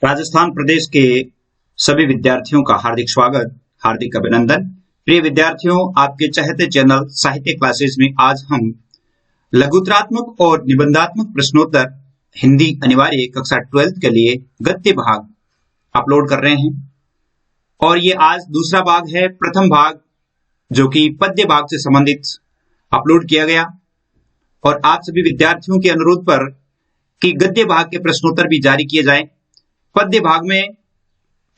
राजस्थान प्रदेश के सभी विद्यार्थियों का हार्दिक स्वागत, हार्दिक अभिनंदन। प्रिय विद्यार्थियों, आपके चहेते चैनल साहित्य क्लासेस में आज हम लघुत्रात्मक और निबंधात्मक प्रश्नोत्तर हिंदी अनिवार्य कक्षा 12 के लिए गद्य भाग अपलोड कर रहे हैं और ये आज दूसरा भाग है। प्रथम भाग जो कि पद्य भाग से संबंधित अपलोड किया गया और आप सभी विद्यार्थियों के अनुरोध पर कि गद्य भाग के प्रश्नोत्तर भी जारी किए जाएं। पद्य भाग में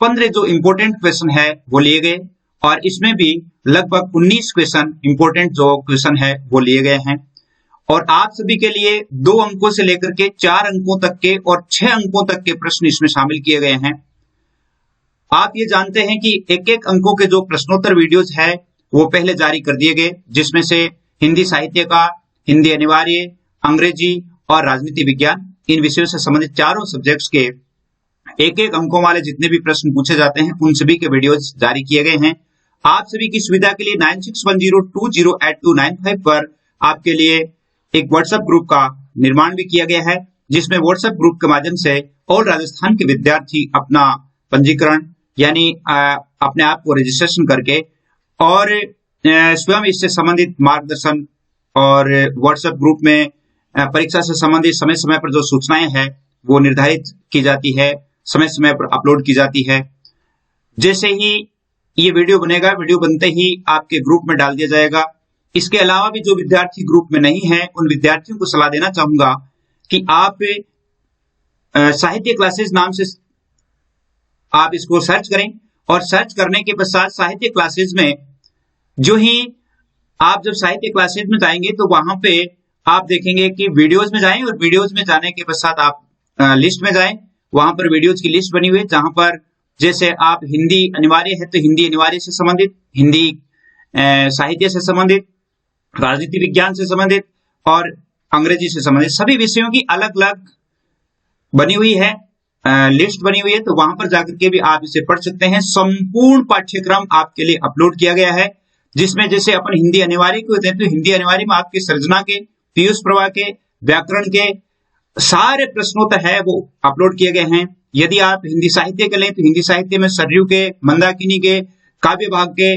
15 जो इंपोर्टेंट क्वेश्चन है वो लिए गए और इसमें भी लगभग 19 क्वेश्चन इंपोर्टेंट जो क्वेश्चन है वो लिए गए हैं और आप सभी के लिए 2 अंकों से लेकर के 4 अंकों तक के और 6 अंकों तक के प्रश्न इसमें शामिल किए गए हैं। आप ये जानते हैं कि एक अंकों के जो प्रश्नोत्तर वीडियोज है वो पहले जारी कर दिए गए, जिसमें से हिंदी साहित्य का, हिंदी अनिवार्य, अंग्रेजी और राजनीति विज्ञान, इन विषयों से संबंधित चारों सब्जेक्ट्स के एक अंकों वाले जितने भी प्रश्न पूछे जाते हैं उन सभी के वीडियोज जारी किए गए हैं। आप सभी की सुविधा के लिए 9610208295 पर आपके लिए एक व्हाट्सएप ग्रुप का निर्माण भी किया गया है, जिसमें व्हाट्सएप ग्रुप के माध्यम से और राजस्थान के विद्यार्थी अपना पंजीकरण यानी अपने आप को रजिस्ट्रेशन करके और स्वयं इससे संबंधित मार्गदर्शन और व्हाट्सएप ग्रुप में परीक्षा से संबंधित समय समय पर जो सूचनाएं हैं वो निर्धारित की जाती है, समय समय पर अपलोड की जाती है। जैसे ही ये वीडियो बनेगा, वीडियो बनते ही आपके ग्रुप में डाल दिया जाएगा। इसके अलावा भी जो विद्यार्थी ग्रुप में नहीं है उन विद्यार्थियों को सलाह देना चाहूंगा कि आप साहित्य क्लासेस नाम से आप इसको सर्च करें और सर्च करने के पश्चात साहित्य क्लासेस में जो ही आप जब साहित्य क्लासेस में जाएंगे तो वहां पे आप देखेंगे कि वीडियोज में जाएं और वीडियोज में जाने के पश्चात आप लिस्ट में जाएं। वहां पर वीडियोज की लिस्ट बनी हुई है जहां पर जैसे आप हिंदी अनिवार्य है तो हिंदी अनिवार्य से संबंधित, हिंदी साहित्य से संबंधित, राजनीति विज्ञान से संबंधित और अंग्रेजी से संबंधित सभी विषयों की अलग अलग बनी हुई है, लिस्ट बनी हुई है। तो वहां पर जाकर के भी आप इसे पढ़ सकते हैं। संपूर्ण पाठ्यक्रम आपके लिए अपलोड किया गया है, जिसमें जैसे अपन हिंदी अनिवार्य को होते हैं तो हिंदी अनिवार्य में आपके सर्जना के, पीयूष प्रवाह के, व्याकरण के सारे प्रश्नोत्तर है वो अपलोड किए गए हैं। यदि आप हिंदी साहित्य के लें तो हिंदी साहित्य में सरयू के, मंदाकिनी के, काव्य भाग के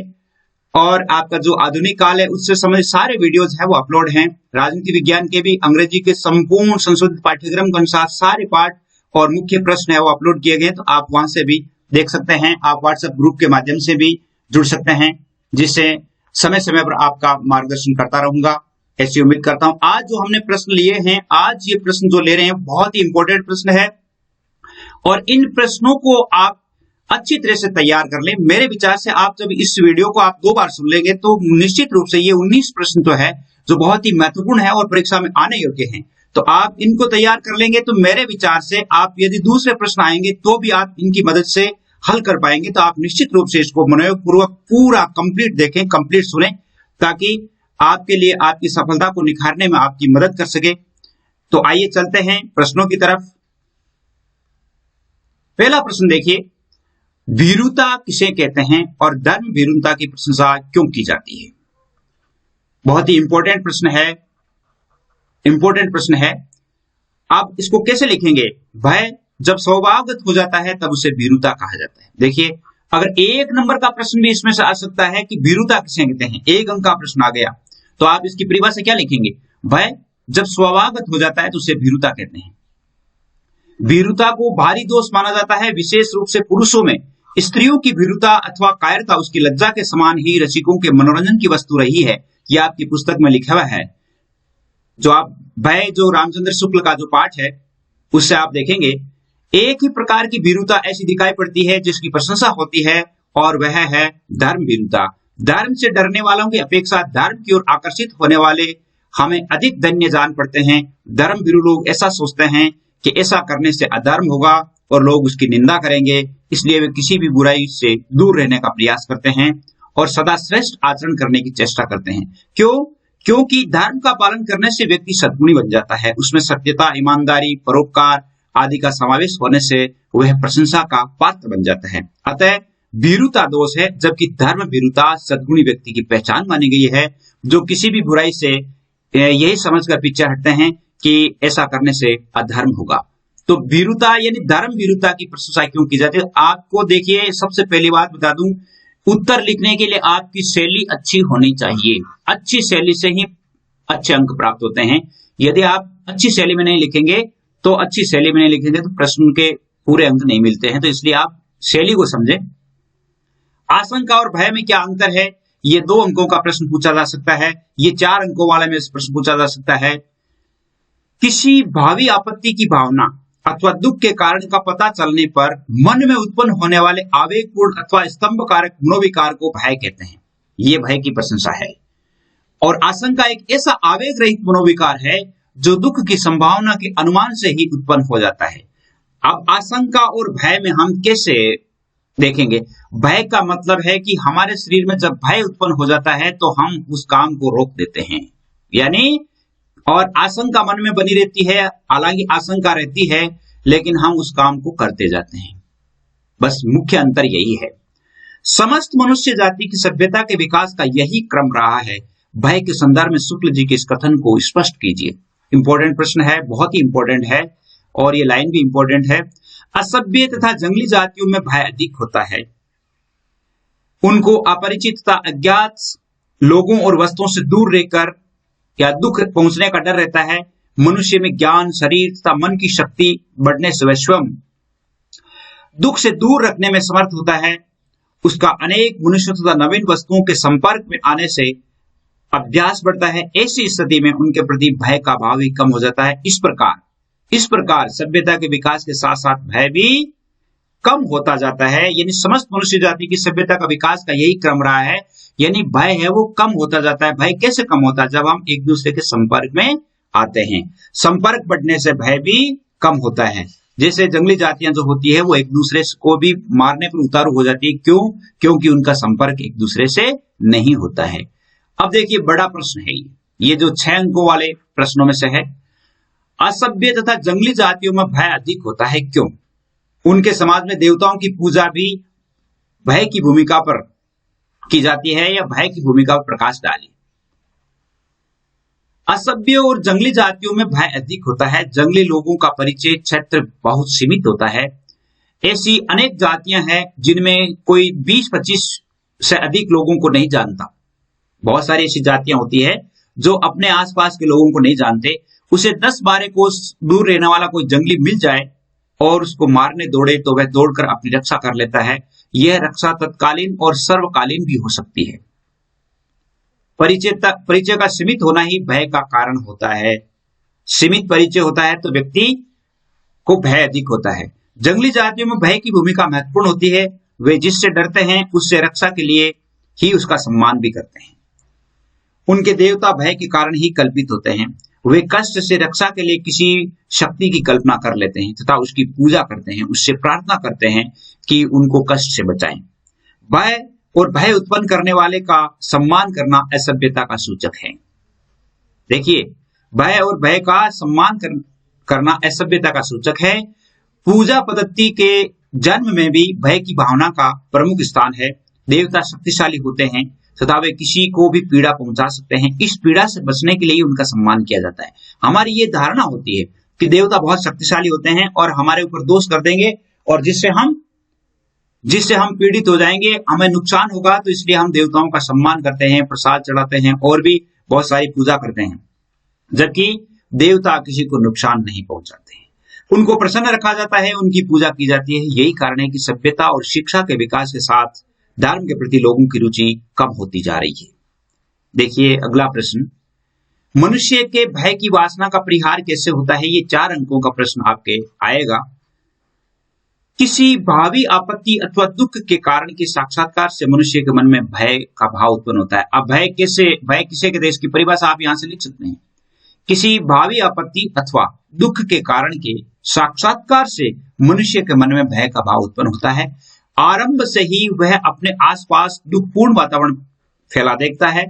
और आपका जो आधुनिक काल है उससे संबंधित सारे वीडियोज है वो अपलोड हैं। राजनीति विज्ञान के भी अंग्रेजी के संपूर्ण संशोधित पाठ्यक्रम के अनुसार सारे पाठ और मुख्य प्रश्न है वो अपलोड किए गए, तो आप वहां से भी देख सकते हैं। आप व्हाट्सएप ग्रुप के माध्यम से भी जुड़ सकते हैं, जिससे समय समय पर आपका मार्गदर्शन करता रहूंगा, ऐसी उम्मीद करता हूं। आज जो हमने प्रश्न लिए हैं, आज ये प्रश्न जो ले रहे हैं बहुत ही इंपॉर्टेंट प्रश्न है और इन प्रश्नों को आप अच्छी तरह से तैयार कर लें। मेरे विचार से आप जब इस वीडियो को आप 2 बार सुन लेंगे तो निश्चित रूप से ये 19 प्रश्न तो है जो बहुत ही महत्वपूर्ण है और परीक्षा में आने योग्य हैं, तो आप इनको तैयार कर लेंगे तो मेरे विचार से आप यदि दूसरे प्रश्न आएंगे तो भी आप इनकी मदद से हल कर पाएंगे। तो आप निश्चित रूप से इसको मनोयोग पूर्वक पूरा कंप्लीट देखें, कंप्लीट सुने, ताकि आपके लिए आपकी सफलता को निखारने में आपकी मदद कर सके। तो आइए चलते हैं प्रश्नों की तरफ। पहला प्रश्न देखिए, भीरुता किसे कहते हैं और धर्म भीरुता की प्रशंसा क्यों की जाती है? बहुत ही इंपॉर्टेंट प्रश्न है, इंपॉर्टेंट प्रश्न है। आप इसको कैसे लिखेंगे? भय जब स्वभावगत हो जाता है तब उसे भीरुता कहा जाता है। देखिए, अगर 1 नंबर का प्रश्न भी इसमें से आ सकता है कि भीरुता किसे कहते हैं, 1 अंक का प्रश्न आ गया, तो आप इसकी परिभाषा क्या लिखेंगे? भय जब स्वभावगत हो जाता है तो उसे भीरुता कहते हैं। भीरुता को भारी दोष माना जाता है, विशेष रूप से पुरुषों में। स्त्रियों की भीरुता अथवा कायरता उसकी लज्जा के समान ही रसिकों के मनोरंजन की वस्तु रही है, यह आपकी पुस्तक में लिखा हुआ है। जो आप भय, जो रामचंद्र शुक्ल का जो पाठ है उससे आप देखेंगे, एक ही प्रकार की भीरुता ऐसी दिखाई पड़ती है जिसकी प्रशंसा होती है और वह है धर्म भीरुता। धर्म से डरने वालों की अपेक्षा धर्म की ओर आकर्षित होने वाले हमें अधिक धन्य जान पड़ते हैं। धर्म भीरु लोग ऐसा सोचते हैं कि ऐसा करने से अधर्म होगा और लोग उसकी निंदा करेंगे, इसलिए वे किसी भी बुराई से दूर रहने का प्रयास करते हैं और सदा श्रेष्ठ आचरण करने की चेष्टा करते हैं। क्यों? क्योंकि धर्म का पालन करने से व्यक्ति सद्गुणी बन जाता है, उसमें सत्यता, ईमानदारी, परोपकार आदि का समावेश होने से वह प्रशंसा का पात्र बन जाता है। अतः भीरुता दोष है, जबकि धर्म भीरुता सद्गुणी व्यक्ति की पहचान मानी गई है, जो किसी भी बुराई से यही समझकर पीछे हटते हैं कि ऐसा करने से अधर्म होगा। तो भीरुता यानी धर्म भीरुता की प्रशंसा क्यों की जाती है? आपको देखिए, सबसे पहली बात बता दूं, उत्तर लिखने के लिए आपकी शैली अच्छी होनी चाहिए। अच्छी शैली से ही अच्छे अंक प्राप्त होते हैं। यदि आप अच्छी शैली में नहीं लिखेंगे तो प्रश्न के पूरे अंक नहीं मिलते हैं। तो इसलिए आप शैली को समझें। आशंका और भय में क्या अंतर है? ये 2 अंकों का प्रश्न पूछा जा सकता है। ये 4 अंकों वाले में प्रश्न पूछा जा सकता है। किसी भावी आपत्ति की भावना अथवा दुख के कारण का पता चलने पर मन में उत्पन्न होने वाले आवेगपूर्ण अथवा स्तंभकारक मनोविकार को भय कहते हैं। ये भय की प्रशंसा है। और आशंका एक ऐसा आवेग रहित मनोविकार है जो दुख की संभावना के अनुमान से ही उत्पन्न हो जाता है। अब आशंका और भय में हम कैसे देखेंगे? भय का मतलब है कि हमारे शरीर में जब भय उत्पन्न हो जाता है तो हम उस काम को रोक देते हैं, यानी, और आशंका मन में बनी रहती है। हालांकि आशंका रहती है लेकिन हम उस काम को करते जाते हैं। बस मुख्य अंतर यही है। समस्त मनुष्य जाति की सभ्यता के विकास का यही क्रम रहा है। भय के संदर्भ में शुक्ल जी के इस कथन को स्पष्ट कीजिए। इंपॉर्टेंट प्रश्न है, बहुत ही इंपॉर्टेंट है, और ये लाइन भी इंपॉर्टेंट है। असभ्य तथा जंगली जातियों में भय अधिक होता है। उनको अपरिचित तथा अज्ञात लोगों और वस्तुओं से दूर रहकर या दुख पहुंचने का डर रहता है। मनुष्य में ज्ञान, शरीर तथा मन की शक्ति बढ़ने से वह स्वयं दुख से दूर रखने में समर्थ होता है। उसका अनेक मनुष्य तथा नवीन वस्तुओं के संपर्क में आने से अभ्यास बढ़ता है। ऐसी स्थिति में उनके प्रति भय का भाव भी कम हो जाता है। इस प्रकार सभ्यता के विकास के साथ साथ भय भी कम होता जाता है। यानी समस्त मनुष्य जाति की सभ्यता का विकास का यही क्रम रहा है। यानी भय है वो कम होता जाता है। भय कैसे कम होता है? जब हम एक दूसरे के संपर्क में आते हैं। संपर्क बढ़ने से भय भी कम होता है। जैसे जंगली जातियां जो होती है वो एक दूसरे को भी मारने पर उतारू हो जाती है। क्यों? क्योंकि उनका संपर्क एक दूसरे से नहीं होता है। अब देखिए, बड़ा प्रश्न है ये जो 6 अंकों वाले प्रश्नों में से है। असभ्य तथा जंगली जातियों में भय अधिक होता है, क्यों? उनके समाज में देवताओं की पूजा भी भय की भूमिका पर की जाती है, या भय की भूमिका पर प्रकाश डाली। असभ्य और जंगली जातियों में भय अधिक होता है। जंगली लोगों का परिचय क्षेत्र बहुत सीमित होता है। ऐसी अनेक जातियां हैं जिनमें कोई 20-25 से अधिक लोगों को नहीं जानता। बहुत सारी ऐसी जातियां होती है जो अपने आसपास के लोगों को नहीं जानते। उसे 10-12 कोस दूर रहने वाला कोई जंगली मिल जाए और उसको मारने दौड़े तो वह दौड़कर अपनी रक्षा कर लेता है। यह रक्षा तत्कालीन और सर्वकालीन भी हो सकती है। परिचय का सीमित होना ही भय का कारण होता है। सीमित परिचय होता है तो व्यक्ति को भय अधिक होता है। जंगली जातियों में भय की भूमिका महत्वपूर्ण होती है। वे जिससे डरते हैं उससे रक्षा के लिए ही उसका सम्मान भी करते हैं। उनके देवता भय के कारण ही कल्पित होते हैं। वे कष्ट से रक्षा के लिए किसी शक्ति की कल्पना कर लेते हैं तथा उसकी पूजा करते हैं, उससे प्रार्थना करते हैं कि उनको कष्ट से बचाएं। भय और भय उत्पन्न करने वाले का सम्मान करना असभ्यता का सूचक है। देखिए, भय और भय का सम्मान करना असभ्यता का सूचक है। पूजा पद्धति के जन्म में भी भय की भावना का प्रमुख स्थान है। देवता शक्तिशाली होते हैं तथा वे किसी को भी पीड़ा पहुंचा सकते हैं। इस पीड़ा से बचने के लिए उनका सम्मान किया जाता है। हमारी ये धारणा होती है कि देवता बहुत शक्तिशाली होते हैं और हमारे ऊपर दोष कर देंगे और जिससे हम पीड़ित हो जाएंगे, हमें नुकसान होगा, तो इसलिए हम देवताओं का सम्मान करते हैं, प्रसाद चढ़ाते हैं और भी बहुत सारी पूजा करते हैं, जबकि देवता किसी को नुकसान नहीं पहुंचाते हैं। उनको प्रसन्न रखा जाता है, उनकी पूजा की जाती है। यही कारण है कि सभ्यता और शिक्षा के विकास के साथ धर्म के प्रति लोगों की रुचि कम होती जा रही है। देखिए अगला प्रश्न, मनुष्य के भय की वासना का परिहार कैसे होता है? ये 4 अंकों का प्रश्न आपके आएगा। किसी भावी आपत्ति अथवा दुख के कारण के साक्षात्कार से मनुष्य के मन में भय का भाव उत्पन्न होता है। अब भय किसे कहते हैं, इसकी परिभाषा आप यहां से लिख सकते हैं। किसी भावी आपत्ति अथवा दुख के कारण के साक्षात्कार से मनुष्य के मन में भय का भाव उत्पन्न होता है। आरंभ से ही वह अपने आसपास दुखपूर्ण वातावरण फैला देखता है।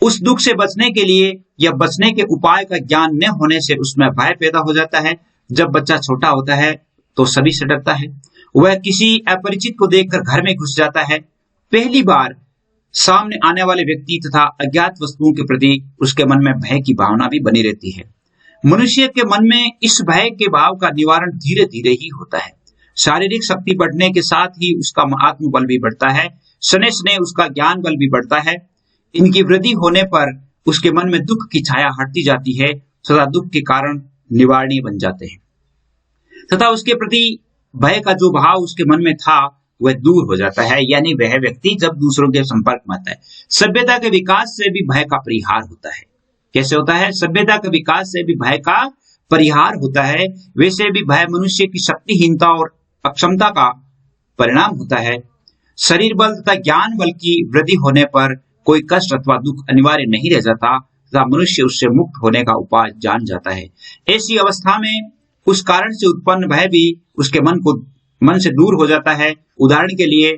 उस दुख से बचने के लिए या बचने के उपाय का ज्ञान न होने से उसमें भय पैदा हो जाता है। जब बच्चा छोटा होता है तो सभी से डरता है। वह किसी अपरिचित को देखकर घर में घुस जाता है। पहली बार सामने आने वाले व्यक्ति तथा अज्ञात वस्तुओं के प्रति उसके मन में भय की भावना भी बनी रहती है। मनुष्य के मन में इस भय के भाव का निवारण धीरे धीरे ही होता है। शारीरिक शक्ति बढ़ने के साथ ही उसका आत्मबल भी बढ़ता है, शनै शनै उसका ज्ञान बल भी बढ़ता है। इनकी वृद्धि होने पर उसके मन में दुख की छाया हटती जाती है तथा दुख के कारण निवारणीय बन जाते हैं, तथा उसके प्रति भय का जो भाव उसके मन में था वह दूर हो जाता है। यानी वह व्यक्ति जब दूसरों के संपर्क में आता है, सभ्यता के विकास से भी भय का परिहार होता है। कैसे होता है? सभ्यता के विकास से भी भय का परिहार होता है। वैसे भी भय मनुष्य की शक्तिहीनता और अक्षमता का परिणाम होता है। शरीर बल तथा ज्ञान बल की वृद्धि होने पर कोई कष्ट अथवा दुख अनिवार्य नहीं रह जाता तथा मनुष्य उससे मुक्त होने का उपाय जान जाता है। ऐसी अवस्था में उस कारण से उत्पन्न भय भी उसके मन से दूर हो जाता है। उदाहरण के लिए,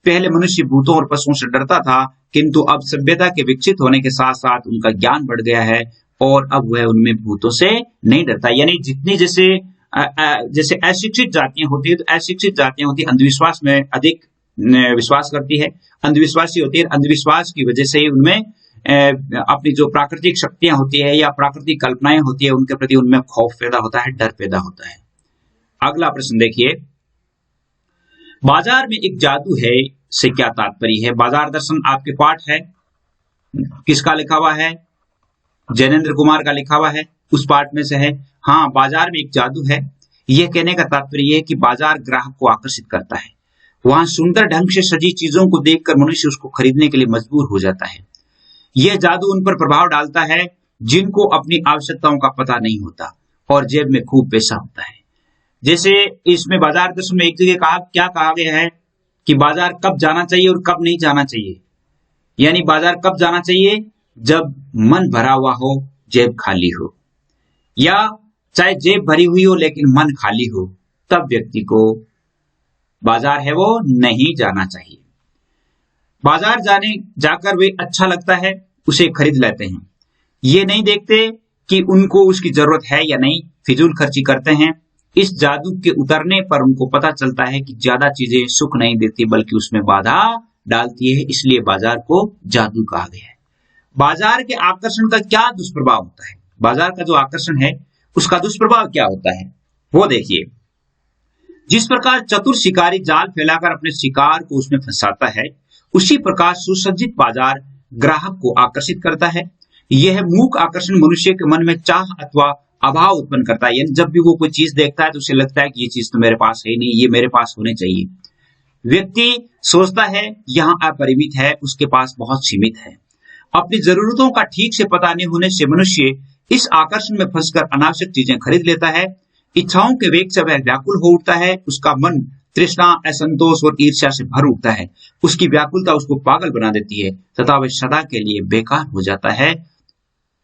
पहले मनुष्य भूतों और पशुओं से डरता था, किंतु अब सभ्यता के विकसित होने के साथ साथ उनका ज्ञान बढ़ गया है और अब वह उनमें भूतों से नहीं डरता। यानी जितनी जैसे अशिक्षित जातियां होती है, तो अशिक्षित जातियां होती है अंधविश्वास में अधिक विश्वास करती है, अंधविश्वासी होती है। अंधविश्वास की वजह से ही उनमें अपनी जो प्राकृतिक शक्तियां होती है या प्राकृतिक कल्पनाएं होती है उनके प्रति उनमें खौफ पैदा होता है, डर पैदा होता है। अगला प्रश्न देखिए, बाजार में एक जादू है से क्या तात्पर्य है? बाजार दर्शन आपके पाठ है, किसका लिखा हुआ है? जैनेन्द्र कुमार का लिखा हुआ है, उस पाठ में से है। हाँ, बाजार में एक जादू है, यह कहने का तात्पर्य है कि बाजार ग्राहक को आकर्षित करता है। वहां सुंदर ढंग से सजी चीजों को देखकर मनुष्य उसको खरीदने के लिए मजबूर हो जाता है। यह जादू उन पर प्रभाव डालता है जिनको अपनी आवश्यकताओं का पता नहीं होता और जेब में खूब पैसा होता है। जैसे इसमें बाजार दर्शन में एक जगह क्या कहा गया है कि बाजार कब जाना चाहिए और कब नहीं जाना चाहिए। यानी बाजार कब जाना चाहिए? जब मन भरा हुआ हो, जेब खाली हो, या चाहे जेब भरी हुई हो लेकिन मन खाली हो, तब व्यक्ति को बाजार है वो नहीं जाना चाहिए। बाजार जाकर वे अच्छा लगता है, उसे खरीद लेते हैं। ये नहीं देखते कि उनको उसकी जरूरत है या नहीं, फिजूल खर्ची करते हैं। इस जादू के उतरने पर उनको पता चलता है कि ज्यादा चीजें सुख नहीं देती बल्कि उसमें बाधा डालती है, इसलिए बाजार को जादू कहा गया है। बाजार के आकर्षण का क्या दुष्प्रभाव होता है? बाजार का जो आकर्षण है उसका दुष्प्रभाव क्या होता है वो देखिए। जिस प्रकार चतुर शिकारी जाल फैलाकर अपने शिकार को उसमें फंसाता है, उसी प्रकार सुसज्जित बाजार ग्राहक को आकर्षित करता है। यह मूक आकर्षण मनुष्य के मन में चाह अथवा अभाव उत्पन्न करता है। यानी जब भी वो कोई चीज देखता है तो उसे लगता है कि ये चीज तो मेरे पास है नहीं, ये मेरे पास होने चाहिए। व्यक्ति सोचता है यहाँ अपरिमित है, उसके पास बहुत सीमित है। अपनी जरूरतों का ठीक से पता नहीं होने से मनुष्य इस आकर्षण में फंसकर अनावश्यक चीजें खरीद लेता है। इच्छाओं के वेग से वह व्याकुल हो उठता है, उसका मन तृष्णा, असंतोष और ईर्ष्या से भर उठता है। उसकी व्याकुलता उसको पागल बना देती है तथा वह सदा के लिए बेकार हो जाता है।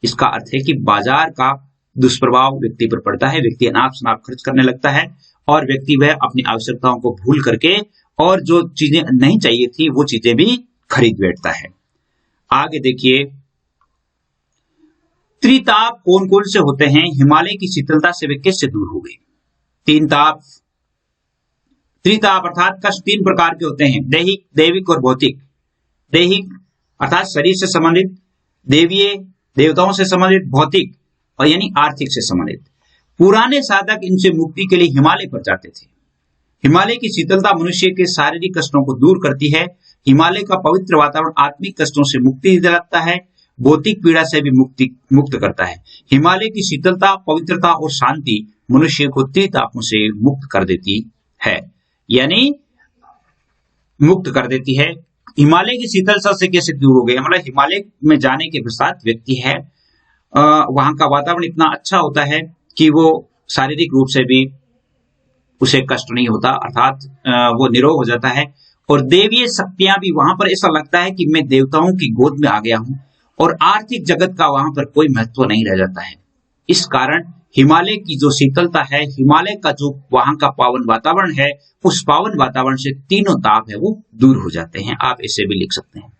इसका अर्थ है कि बाजार का दुष्प्रभाव व्यक्ति पर पड़ता है। व्यक्ति अनाप शनाप खर्च करने लगता है और व्यक्ति वह अपनी आवश्यकताओं को भूल करके और जो चीजें नहीं चाहिए थी वो चीजें भी खरीद बैठता है। आगे देखिए, त्रिताप कौन कौन से होते हैं? हिमालय की शीतलता से वे कैसे दूर हो गए? त्रिताप अर्थात कष्ट तीन प्रकार के होते हैं, दैहिक, दैविक और भौतिक। दैहिक अर्थात शरीर से संबंधित, देवीय देवताओं से संबंधित, भौतिक और यानी आर्थिक से संबंधित। पुराने साधक इनसे मुक्ति के लिए हिमालय पर जाते थे। हिमालय की शीतलता मनुष्य के शारीरिक कष्टों को दूर करती है। हिमालय का पवित्र वातावरण आत्मिक कष्टों से मुक्ति दिलाता है, भौतिक पीड़ा से भी मुक्त करता है। हिमालय की शीतलता, पवित्रता और शांति मनुष्य को त्रितापों से मुक्त कर देती है, यानी मुक्त कर देती है। हिमालय की शीतलता से कैसे दूर हो गए? मतलब हिमालय में जाने के पश्चात व्यक्ति है वहां का वातावरण इतना अच्छा होता है कि वो शारीरिक रूप से भी उसे कष्ट नहीं होता, अर्थात वो निरोग हो जाता है। और देवीय शक्तियां भी वहां पर ऐसा लगता है कि मैं देवताओं की गोद में आ गया हूं और आर्थिक जगत का वहां पर कोई महत्व नहीं रह जाता है। इस कारण हिमालय की जो शीतलता है, हिमालय का जो वहां का पावन वातावरण है, उस पावन वातावरण से तीनों ताप है वो दूर हो जाते हैं। आप ऐसे भी लिख सकते हैं।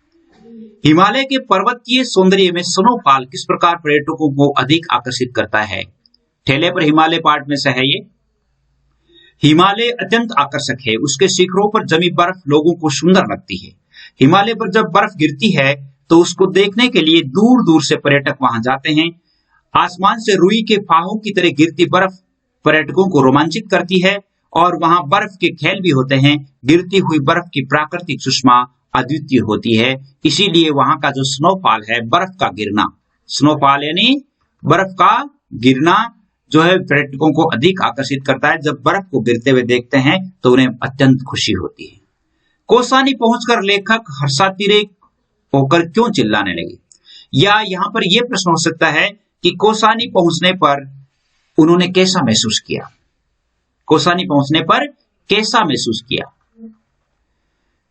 हिमालय के पर्वतीय सौंदर्य में स्नोफॉल किस प्रकार पर्यटकों को अधिक आकर्षित करता है? ठेले पर हिमालय पाठ में से है ये। हिमालय अत्यंत आकर्षक है, उसके शिखरों पर जमी बर्फ लोगों को सुंदर लगती है। हिमालय पर जब बर्फ गिरती है तो उसको देखने के लिए दूर दूर से पर्यटक वहां जाते हैं। आसमान से रुई के फाहों की तरह गिरती बर्फ पर्यटकों को रोमांचित करती है और वहां बर्फ के खेल भी होते हैं। गिरती हुई बर्फ की प्राकृतिक सुषमा अद्वितीय होती है, इसीलिए वहां का जो स्नोफॉल है, बर्फ का गिरना, स्नोफॉल यानी बर्फ का गिरना जो है पर्यटकों को अधिक आकर्षित करता है। जब बर्फ को गिरते हुए देखते हैं तो उन्हें अत्यंत खुशी होती है। कौसानी पहुंचकर लेखक हर्षातिरेक होकर क्यों चिल्लाने लगे? या यहाँ पर यह प्रश्न हो सकता है कि कौसानी पहुंचने पर उन्होंने कैसा महसूस किया? कौसानी पहुंचने पर कैसा महसूस किया?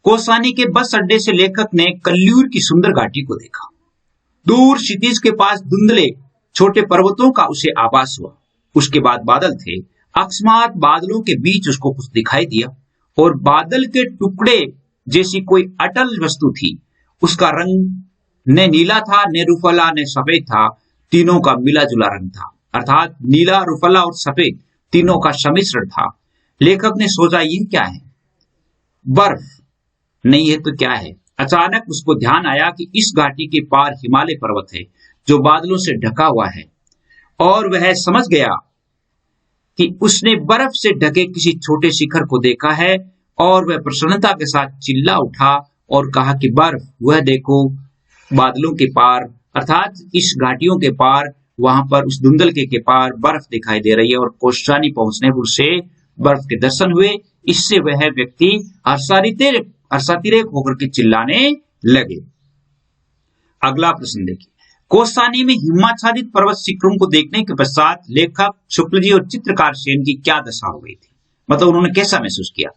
कौसानी के बस अड्डे से लेखक ने कल्लूर की सुंदर घाटी को देखा। दूर क्षितिज के पास धुंधले छोटे पर्वतों का उसे आभास हुआ। उसके बाद बादल थे। अकस्मात बादलों के बीच उसको कुछ दिखाई दिया और बादल के टुकड़े जैसी कोई अटल वस्तु थी। उसका रंग न नीला था, न रुफला, न सफेद था, तीनों का मिला जुला रंग था, अर्थात नीला, रुफला और सफेद तीनों का सम्मिश्रण था। लेखक ने सोचा, ये क्या है? बर्फ नहीं है तो क्या है? अचानक उसको ध्यान आया कि इस घाटी के पार हिमालय पर्वत है जो बादलों से ढका हुआ है, और वह समझ गया कि उसने बर्फ से ढके किसी छोटे शिखर को देखा है, और वह प्रसन्नता के साथ चिल्ला उठा और कहा कि बर्फ, वह देखो बादलों के पार, अर्थात इस घाटियों के पार, वहां पर उस धुंधलके के पार बर्फ दिखाई दे रही है। और कौसानी पहुंचने पर उसे बर्फ के दर्शन हुए। इससे वह व्यक्ति हर्षातिरेक होकर के चिल्लाने लगे। अगला प्रश्न देखिए। कौसानी में हिमाच्छादित पर्वत शिखरों को देखने के पश्चात लेखक शुक्ल जी और चित्रकार सेन की क्या दशा हो गई थी? मतलब उन्होंने कैसा महसूस किया?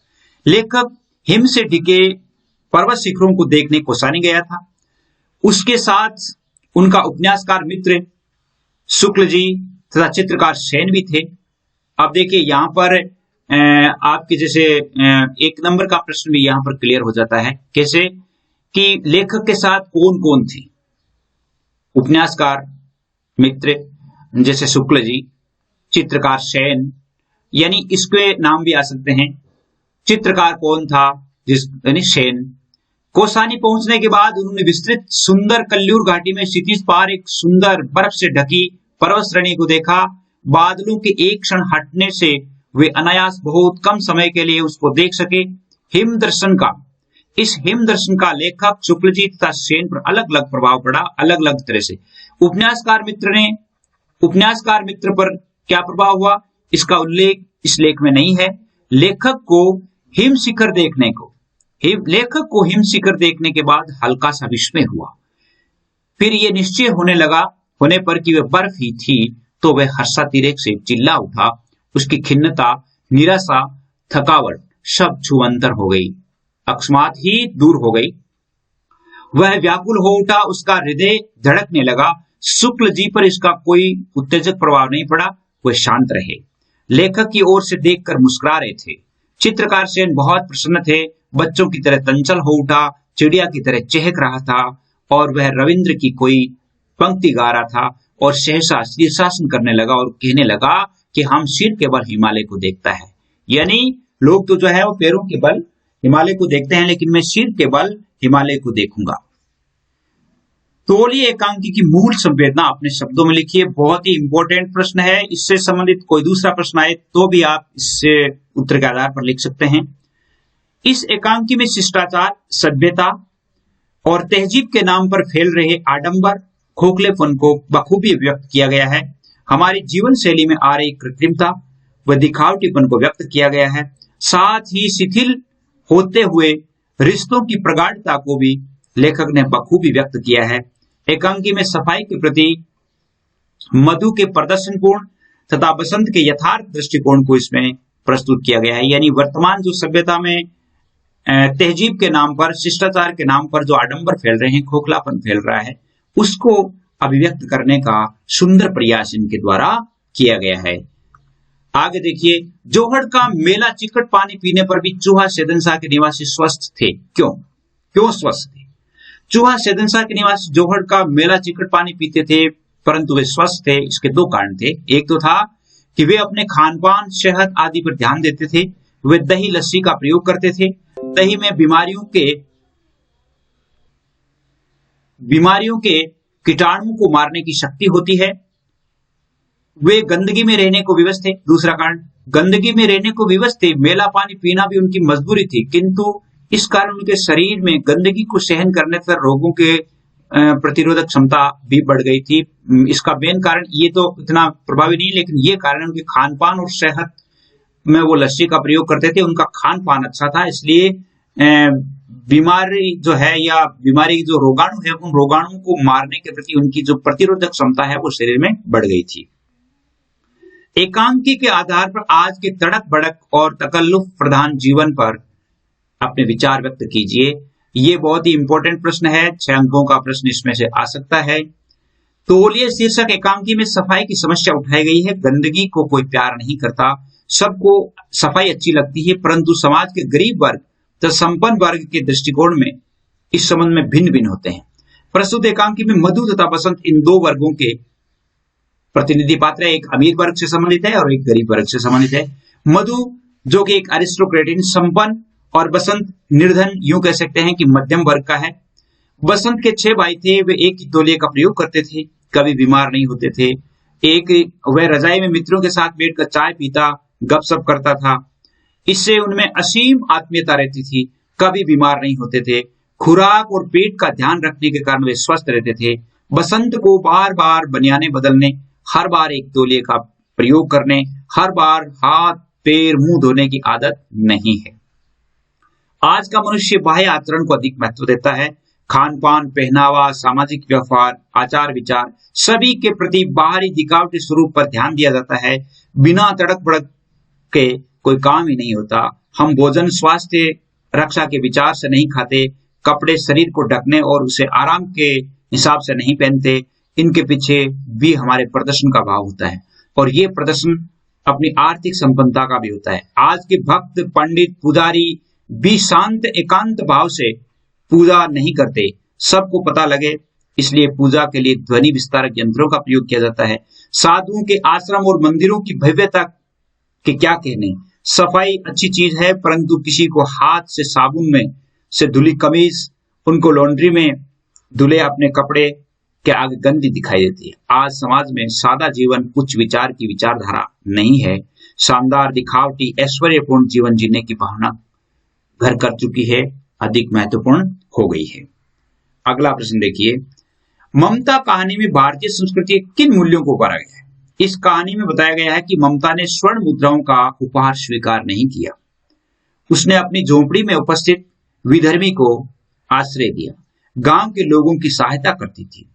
लेखक हिम से ढके पर्वत शिखरों को देखने कौसानी गया था। उसके साथ उनका उपन्यासकार मित्र शुक्ल जी तथा चित्रकार सेन भी थे। अब देखिए यहाँ पर आपके जैसे एक नंबर का प्रश्न भी यहाँ पर क्लियर हो जाता है। कैसे? कि लेखक के साथ कौन कौन थे? उपन्यासकार मित्र जैसे शुक्ल जी, चित्रकार सेन, यानी इसके नाम भी आ सकते हैं। चित्रकार कौन था? यानी सेन। कौसानी पहुंचने के बाद उन्होंने विस्तृत सुंदर कल्लूर घाटी में क्षितिज पार एक सुंदर बर्फ से ढकी पर्वत श्रेणी को देखा। बादलों के एक क्षण हटने से वे अनायास बहुत कम समय के लिए उसको देख सके। हिम दर्शन का लेखक शुक्ल जी तथा सेन पर अलग अलग प्रभाव पड़ा, अलग अलग तरह से। उपन्यासकार मित्र पर क्या प्रभाव हुआ, इसका उल्लेख इस लेख में नहीं है। लेखक को हिम शिखर देखने के बाद हल्का सा विस्मय हुआ। फिर यह निश्चय होने पर कि वह बर्फ ही थी, तो वह हर्षातिरेक से चिल्ला उठा। उसकी खिन्नता, निराशा, थकावट सब छुअंतर हो गई, अकस्मात ही दूर हो गई। वह व्याकुल हो उठा, उसका हृदय धड़कने लगा। शुक्ल जी पर इसका कोई उत्तेजक प्रभाव नहीं पड़ा, वह शांत रहे, लेखक की ओर से देखकर मुस्कुरा रहे थे। चित्रकार सेन बहुत प्रसन्न थे, बच्चों की तरह चंचल हो उठा, चिड़िया की तरह चहक रहा था, और वह रविंद्र की कोई पंक्ति गा रहा था और सहसा शीर्षासन करने लगा और कहने लगा कि हम सिर के बल हिमालय को देखता है। यानी लोग तो जो है वो पैरों के बल हिमालय को देखते हैं, लेकिन मैं सिर के बल हिमालय को देखूंगा। तौलिए एकांकी की मूल संवेदना अपने शब्दों में लिखिए। बहुत ही इंपॉर्टेंट प्रश्न है। इससे संबंधित कोई दूसरा प्रश्न आए तो भी आप इससे उत्तर के आधार पर लिख सकते हैं। इस एकांकी में शिष्टाचार, सभ्यता और तहजीब के नाम पर फैल रहे आडंबर, खोखलेपन को बखूबी व्यक्त किया गया है। हमारी जीवन शैली में आ रही कृत्रिमता व दिखावटीपन को व्यक्त किया गया है। साथ ही शिथिल होते हुए रिश्तों की प्रगाढ़ता को भी लेखक ने बखूबी व्यक्त किया है। एकांकी में सफाई के प्रति मधु के प्रदर्शनपूर्ण तथा बसंत के यथार्थ दृष्टिकोण को इसमें प्रस्तुत किया गया है। यानी वर्तमान जो सभ्यता में तहजीब के नाम पर, शिष्टाचार के नाम पर जो आडंबर फैल रहे हैं, खोखलापन फैल रहा है, उसको अभिव्यक्त करने का सुंदर प्रयास इनके द्वारा किया गया है। आगे देखिए। जोहड़ का मेला चिकट पानी पीने पर भी चूहा सेदनसा के निवासी स्वस्थ थे। क्यों स्वस्थ थे? चूहा सेदनसा के निवासी जोहड़ का मेला चिकट पानी पीते थे, परंतु वे स्वस्थ थे। इसके दो कारण थे। एक तो था कि वे अपने खान पान, शहद आदि पर ध्यान देते थे। वे दही लस्सी का प्रयोग करते थे। दही में बीमारियों के कीटाणुओं को मारने की शक्ति होती है। वे गंदगी में रहने को विवश थे। दूसरा कारण, गंदगी में रहने को विवश थे, मेला पानी पीना भी उनकी मजबूरी थी, किंतु इस कारण उनके शरीर में गंदगी को सहन करने से रोगों के प्रतिरोधक क्षमता भी बढ़ गई थी। इसका मेन कारण ये तो इतना प्रभावी नहीं, लेकिन ये कारण उनके खान पान और सेहत में वो लस्सी का प्रयोग करते थे, उनका खान पान अच्छा था, इसलिए बीमारी जो है या बीमारी जो रोगाणु है उन रोगाणुओं को मारने के प्रति उनकी जो प्रतिरोधक क्षमता है वो शरीर में बढ़ गई थी। एकांकी के आधार पर आज के तड़क भड़क और तकल्लुफ प्रधान जीवन पर अपने विचार व्यक्त कीजिए। ये बहुत ही इंपॉर्टेंट प्रश्न है, 6 अंकों का प्रश्न इसमें से आ सकता है। तौलिए शीर्षक एकांकी में सफाई की समस्या उठाई गई है। गंदगी को कोई प्यार नहीं करता, सबको सफाई अच्छी लगती है, परंतु समाज के गरीब वर्ग तथा संपन्न वर्ग के दृष्टिकोण में इस संबंध में भिन्न भिन्न होते हैं। प्रस्तुत एकांकी में मधु तथा बसंत इन दो वर्गों के प्रतिनिधि पात्र है, एक अमीर वर्ग से संबंधित है और एक गरीब वर्ग से संबंधित है। मधु जो कि एक अरिस्टोक्रेटिन संपन्न और बसंत निर्धन, यूं कह सकते हैं कि मध्यम वर्ग का है। बसंत के 6 भाई थे, वे एक ही तौलिए का प्रयोग करते थे, कभी बीमार नहीं होते थे। एक वह रजाई में मित्रों के साथ बैठकर चाय पीता, गपशप करता था, इससे उनमें असीम आत्मीयता रहती थी, कभी बीमार नहीं होते थे। खुराक और पेट का ध्यान रखने के कारण वे स्वस्थ रहते थे। बसंत को बार बार बनियाने बदलने, हर बार एक तौलिए का प्रयोग करने, हर बार हाथ पैर मुंह धोने की आदत नहीं है। आज का मनुष्य बाह्य आचरण को अधिक महत्व देता है। खान पान, पहनावा, सामाजिक व्यवहार, आचार विचार सभी के प्रति बाहरी दिखावटी स्वरूप पर ध्यान दिया जाता है। बिना तड़क भड़क के कोई काम ही नहीं होता। हम भोजन स्वास्थ्य रक्षा के विचार से नहीं खाते, कपड़े शरीर को ढकने और उसे आराम के हिसाब से नहीं पहनते। इनके पीछे भी हमारे प्रदर्शन का भाव होता है और ये प्रदर्शन अपनी आर्थिक संपन्नता का भी होता है। आज के भक्त, पंडित, पुजारी भी शांत एकांत भाव से पूजा नहीं करते, सबको पता लगे, इसलिए पूजा के लिए ध्वनि विस्तारक यंत्रों का प्रयोग किया जाता है। साधुओं के आश्रम और मंदिरों की भव्यता के क्या कहने। सफाई अच्छी चीज है, परंतु किसी को हाथ से साबुन में से धुली कमीज, उनको लॉन्ड्री में धुले अपने कपड़े के आगे गंदी दिखाई देती है। आज समाज में सादा जीवन, उच्च विचार की विचारधारा नहीं है। शानदार, दिखावटी, ऐश्वर्यपूर्ण जीवन जीने की भावना घर कर चुकी है, अधिक महत्वपूर्ण हो गई है। अगला प्रश्न देखिए, ममता कहानी में भारतीय संस्कृति के किन मूल्यों को उभारा गया है? इस कहानी में बताया गया है कि ममता ने स्वर्ण मुद्राओं का उपहार स्वीकार नहीं किया। उसने अपनी झोपड़ी में उपस्थित विधर्मी को आश्रय दिया, गांव के लोगों की सहायता करती थी।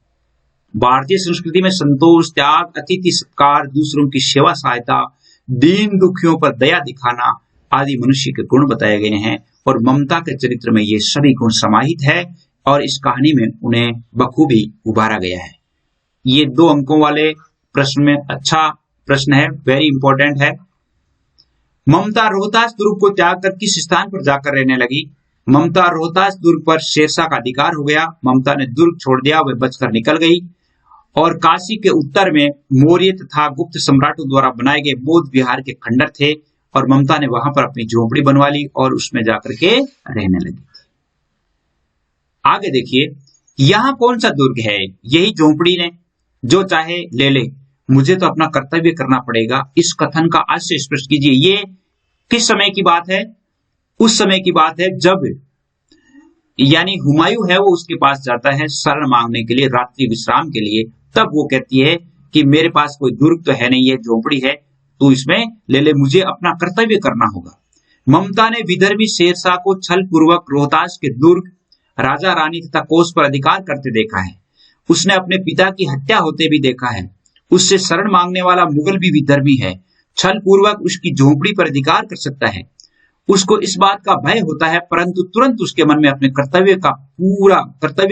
भारतीय संस्कृति में संतोष, त्याग, अतिथि सत्कार, दूसरों की सेवा सहायता, दीन दुखियों पर दया दिखाना आदि मनुष्य के गुण बताए गए हैं और ममता के चरित्र में ये सभी गुण समाहित है और इस कहानी में उन्हें बखूबी उभारा गया है। ये 2 अंकों वाले प्रश्न में अच्छा प्रश्न है, वेरी इंपॉर्टेंट है। ममता रोहतास दुर्ग को त्याग कर किस स्थान पर जाकर रहने लगी? ममता रोहतास दुर्ग पर शेरशाह का अधिकार हो गया। ममता ने दुर्ग छोड़ दिया, वह बचकर निकल गई और काशी के उत्तर में मौर्य तथा गुप्त सम्राटों द्वारा बनाए गए बौद्ध विहार के खंडर थे और ममता ने वहां पर अपनी झोपड़ी बनवा ली और उसमें जाकर के रहने लगी। आगे देखिए, यहां कौन सा दुर्ग है? यही झोपड़ी ने, जो चाहे ले ले, मुझे तो अपना कर्तव्य करना पड़ेगा। इस कथन का आज से स्पष्ट कीजिए, ये किस समय की बात है? उस समय की बात है जब यानी हुमायूं है वो उसके पास जाता है शरण मांगने के लिए, रात्रि विश्राम के लिए। तब वो कहती है कि मेरे पास कोई दुर्ग तो है नहीं, ये झोपड़ी है, तू इसमें ले ले, मुझे अपना कर्तव्य करना होगा। ममता ने विदर्भी शेरशाह को छल पूर्वक रोहतास के दुर्ग, राजा रानी तथा कोष पर अधिकार करते देखा है। उसने अपने पिता की हत्या होते भी देखा है। उससे शरण मांगने वाला मुगल भी विधर्मी है, छल पूर्वक उसकी झोपड़ी पर अधिकार कर सकता है। उसको इस बात का भय होता है, परंतु तुरंत उसके मन में अपने कर्तव्य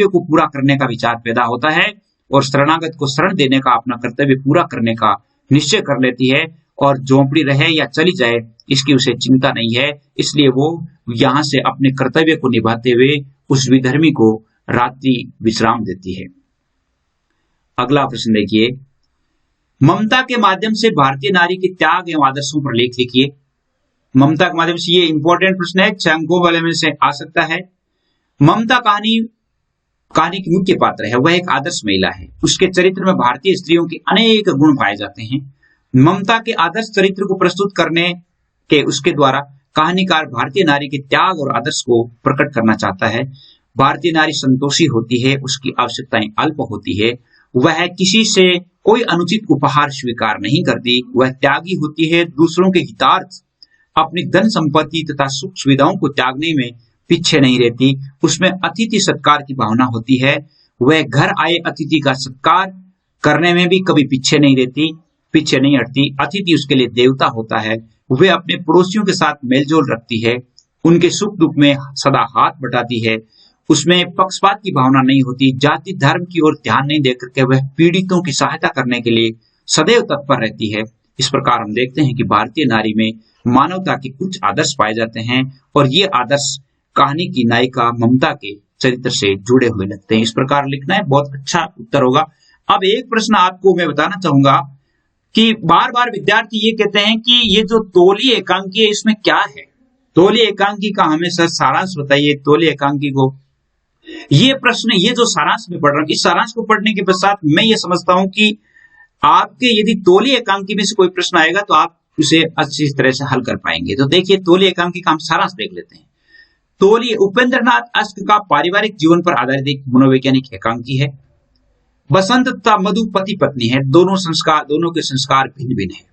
को पूरा करने का विचार पैदा होता है और शरणागत को शरण देने का, अपना कर्तव्य पूरा करने का निश्चय कर लेती है और झोपड़ी रहे या चली जाए इसकी उसे चिंता नहीं है। इसलिए वो यहां से अपने कर्तव्य को निभाते हुए उस विधर्मी को रात्रि विश्राम देती है। अगला प्रश्न देखिए, ममता के माध्यम से भारतीय नारी के त्याग एवं आदर्शों पर लेख लिखिए। ममता के माध्यम से, ये इंपॉर्टेंट प्रश्न है, 6 अंकों वाले में से आ सकता है। ममता कहानी की मुख्य पात्र है, वह एक आदर्श महिला है। उसके चरित्र में भारतीय स्त्रियों के अनेक गुण पाए जाते हैं। ममता के आदर्श चरित्र को प्रस्तुत करने के उसके द्वारा कहानीकार भारतीय नारी के त्याग और आदर्श को प्रकट करना चाहता है। भारतीय नारी संतोषी होती है, उसकी आवश्यकताएं अल्प होती है, वह किसी से कोई अनुचित उपहार स्वीकार नहीं करती, वह त्यागी होती है, दूसरों के हितार्थ अपनी धन संपत्ति तथा सुख सुविधाओं को त्यागने में पीछे नहीं रहती, उसमें अतिथि सत्कार की भावना होती है, वह घर आए अतिथि का सत्कार करने में भी कभी पीछे नहीं हटती। अतिथि उसके लिए देवता होता है, वह अपने पड़ोसियों के साथ मेलजोल रखती है, उनके सुख दुख में सदा हाथ बटाती है, उसमें पक्षपात की भावना नहीं होती, जाति धर्म की ओर ध्यान नहीं देकर के वह पीड़ितों की सहायता करने के लिए सदैव तत्पर रहती है। इस प्रकार हम देखते हैं कि भारतीय नारी में मानवता के कुछ आदर्श पाए जाते हैं और ये आदर्श कहानी की नायिका ममता के चरित्र से जुड़े हुए लगते हैं। इस प्रकार लिखना है, बहुत अच्छा उत्तर होगा। अब एक प्रश्न आपको मैं बताना चाहूंगा कि बार बार विद्यार्थी ये कहते हैं कि ये जो तौलिए एकांकी है इसमें क्या है, तौलिए एकांकी का हमें सर सारांश बताइए। तौलिए एकांकी को ये प्रश्न, ये जो सारांश में पढ़ रहा हूं, इस सारांश को पढ़ने के पश्चात मैं ये समझता हूं कि आपके यदि तौलिए एकांकी में से कोई प्रश्न आएगा तो आप उसे अच्छी तरह से हल कर पाएंगे। तो देखिए तौलिए एकांकी का हम सारांश देख लेते हैं। तौलिए उपेंद्रनाथ अश्क का पारिवारिक जीवन पर आधारित एक मनोवैज्ञानिक एकांकी है। बसंत तथा मधु पति पत्नी है, दोनों के संस्कार भिन्न भिन्न है,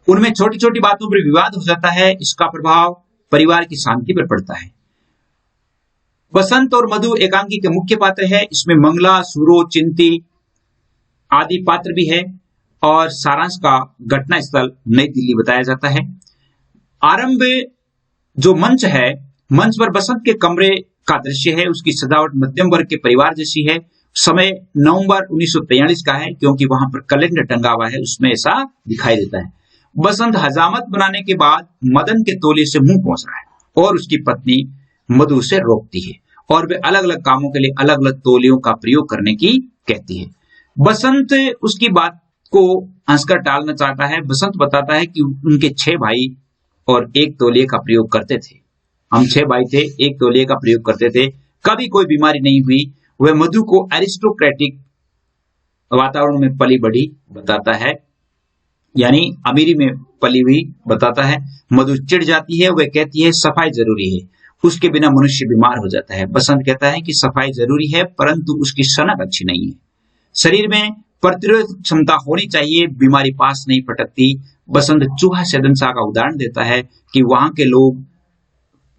उनमें छोटी छोटी बातों पर विवाद हो जाता है, इसका प्रभाव परिवार की शांति पर पड़ता है। बसंत और मधु एकांकी के मुख्य पात्र है, इसमें मंगला, सूरो, चिंती आदि पात्र भी है और सारांश का घटना स्थल नई दिल्ली बताया जाता है। आरंभ जो मंच है, मंच पर बसंत के कमरे का दृश्य है, उसकी सजावट मध्यम वर्ग के परिवार जैसी है। समय नवंबर 1943 का है क्योंकि वहां पर कैलेंडर टंगा हुआ है, उसमें ऐसा दिखाई देता है। बसंत हजामत बनाने के बाद मदन के तौलिए से मुंह पहुंच रहा है और उसकी पत्नी मधु से रोकती है और वे अलग अलग कामों के लिए अलग अलग तौलियों का प्रयोग करने की कहती है। बसंत उसकी बात को हंसकर टालना चाहता है। बसंत बताता है कि उनके 6 भाई और एक तौलिए का प्रयोग करते थे, हम 6 भाई थे, एक तौलिए का प्रयोग करते थे, कभी कोई बीमारी नहीं हुई। वह मधु को एरिस्टोक्रेटिक वातावरण में पली बढ़ी बताता है, यानी अमीरी में पली हुई बताता है। मधु चिढ़ जाती है, वह कहती है सफाई जरूरी है, उसके बिना मनुष्य बीमार हो जाता है। बसंत कहता है कि सफाई जरूरी है परंतु उसकी सनक अच्छी नहीं है, शरीर में प्रतिरोध क्षमता होनी चाहिए, बीमारी पास नहीं पटकती। बसंत चूहा सदनसा का उदाहरण देता है कि वहां के लोग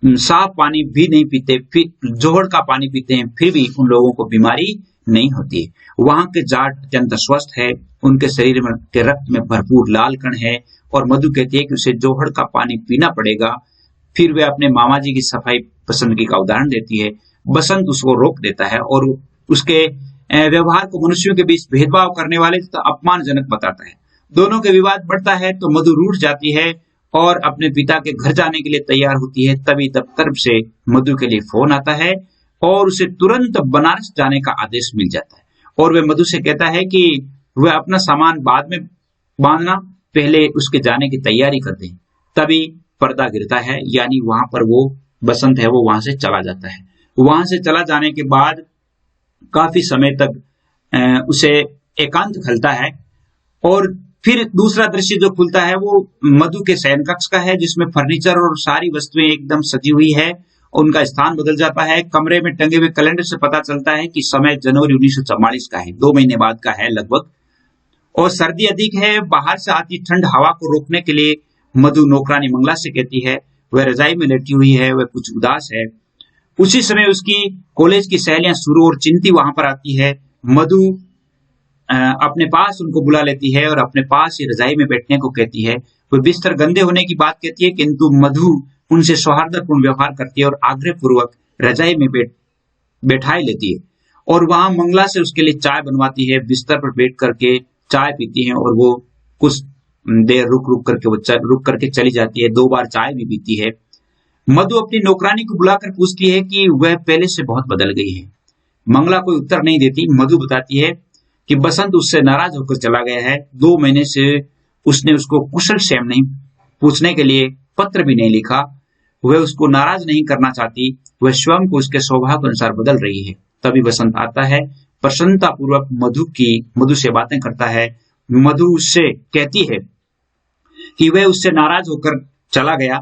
साफ पानी भी नहीं पीते, फिर जोहड़ का पानी पीते हैं, फिर भी उन लोगों को बीमारी नहीं होती। वहां के जाट अत्यंत स्वस्थ है, उनके शरीर में के रक्त में भरपूर लाल कण है और मधु कहती है कि उसे जोहड़ का पानी पीना पड़ेगा। फिर वे अपने मामा जी की सफाई पसंदगी का उदाहरण देती है। बसंत उसको रोक देता है और उसके व्यवहार को मनुष्यों के बीच भेदभाव करने वाले तथा अपमानजनक बताता है। दोनों के विवाद बढ़ता है तो मधु रूठ जाती है और अपने पिता के घर जाने के लिए तैयार होती है। तभी दफ्तर से मधु के लिए फोन आता है और उसे तुरंत बनारस जाने का आदेश मिल जाता है और वह मधु से कहता है कि वह अपना सामान बाद में बांधना, पहले उसके जाने की तैयारी कर दे। तभी पर्दा गिरता है, यानी वहां पर वो बसंत है वो वहां से चला जाता है। वहां से चला जाने के बाद काफी समय तक उसे एकांत खलता है और फिर दूसरा दृश्य जो खुलता है वो मधु के शयन कक्ष का है, जिसमें फर्नीचर और सारी वस्तुएं एकदम सजी हुई है। उनका स्थान बदल जाता है। कमरे में टंगे हुए कैलेंडर से पता चलता है कि समय जनवरी 1944 का है, 2 महीने बाद का है लगभग, और सर्दी अधिक है। बाहर से आती ठंड हवा को रोकने के लिए मधु नौकरानी मंगला से कहती है, वह रजाई में लेटी हुई है, वह कुछ उदास है। उसी समय उसकी कॉलेज की सहेलियां सुरु और चिंती वहां पर आती है। मधु अपने पास उनको बुला लेती है और अपने पास ही रजाई में बैठने को कहती है। वह बिस्तर गंदे होने की बात कहती है, किंतु मधु उनसे सौहार्दपूर्ण व्यवहार करती है और आग्रह पूर्वक रजाई में बैठाई लेती है और वहां मंगला से उसके लिए चाय बनवाती है। बिस्तर पर बैठ करके चाय पीती है और वो कुछ देर रुक करके चली जाती है। 2 बार चाय भी पीती है। मधु अपनी नौकरानी को बुलाकर पूछती है कि वह पहले से बहुत बदल गई है। मंगला कोई उत्तर नहीं देती। मधु बताती है कि बसंत उससे नाराज होकर चला गया है। 2 महीने से उसने उसको कुशल क्षेम नहीं पूछने के लिए पत्र भी नहीं लिखा। वह उसको नाराज नहीं करना चाहती, वह स्वयं को उसके स्वभाव के अनुसार बदल रही है। तभी बसंत आता है, प्रसन्नता पूर्वक मधु से बातें करता है मधु उससे कहती है कि वह उससे नाराज होकर चला गया,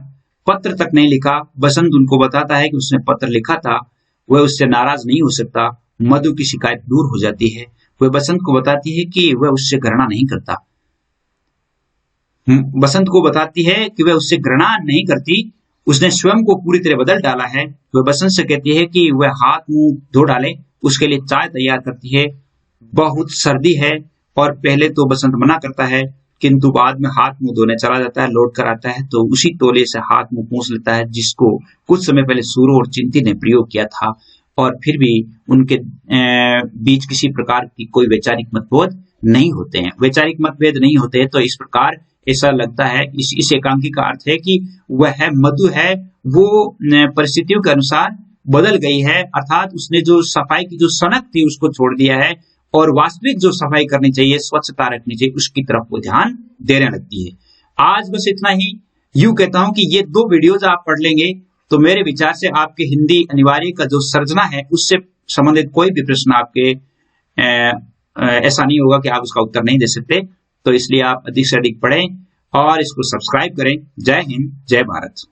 पत्र तक नहीं लिखा। बसंत उनको बताता है कि उसने पत्र लिखा था, वह उससे नाराज नहीं हो सकता। मधु की शिकायत दूर हो जाती है। वह बसंत को बताती है कि वह उससे घृणा नहीं करता। बसंत को बताती है कि वह उससे घृणा नहीं करती, उसने स्वयं को पूरी तरह बदल डाला है। वह बसंत से कहती है कि वह हाथ मुंह धो डाले, उसके लिए चाय तैयार करती है। बहुत सर्दी है और पहले तो बसंत मना करता है, किंतु बाद में हाथ मुंह धोने चला जाता है। लौट कर आता है तो उसी तौलिए से हाथ मुंह पोंछ लेता है जिसको कुछ समय पहले सूरो और चिंती ने प्रयोग किया था, और फिर भी उनके बीच किसी प्रकार की कोई वैचारिक मतभेद नहीं होते हैं। वैचारिक मतभेद नहीं होते हैं तो इस प्रकार ऐसा लगता है, इस एकांकी का अर्थ है कि वह मधु है वो परिस्थितियों के अनुसार बदल गई है, अर्थात उसने जो सफाई की जो सनक थी उसको छोड़ दिया है और वास्तविक जो सफाई करनी चाहिए, स्वच्छता रखनी चाहिए, उसकी तरफ वो ध्यान देने लगती है। आज बस इतना ही। यूं कहता हूं कि ये 2 वीडियोज आप पढ़ लेंगे तो मेरे विचार से आपके हिंदी अनिवार्य का जो सर्जना है उससे संबंधित कोई भी प्रश्न आपके ऐसा नहीं होगा कि आप उसका उत्तर नहीं दे सकते। तो इसलिए आप अधिक से अधिक पढ़ें और इसको सब्सक्राइब करें। जय हिंद, जय भारत।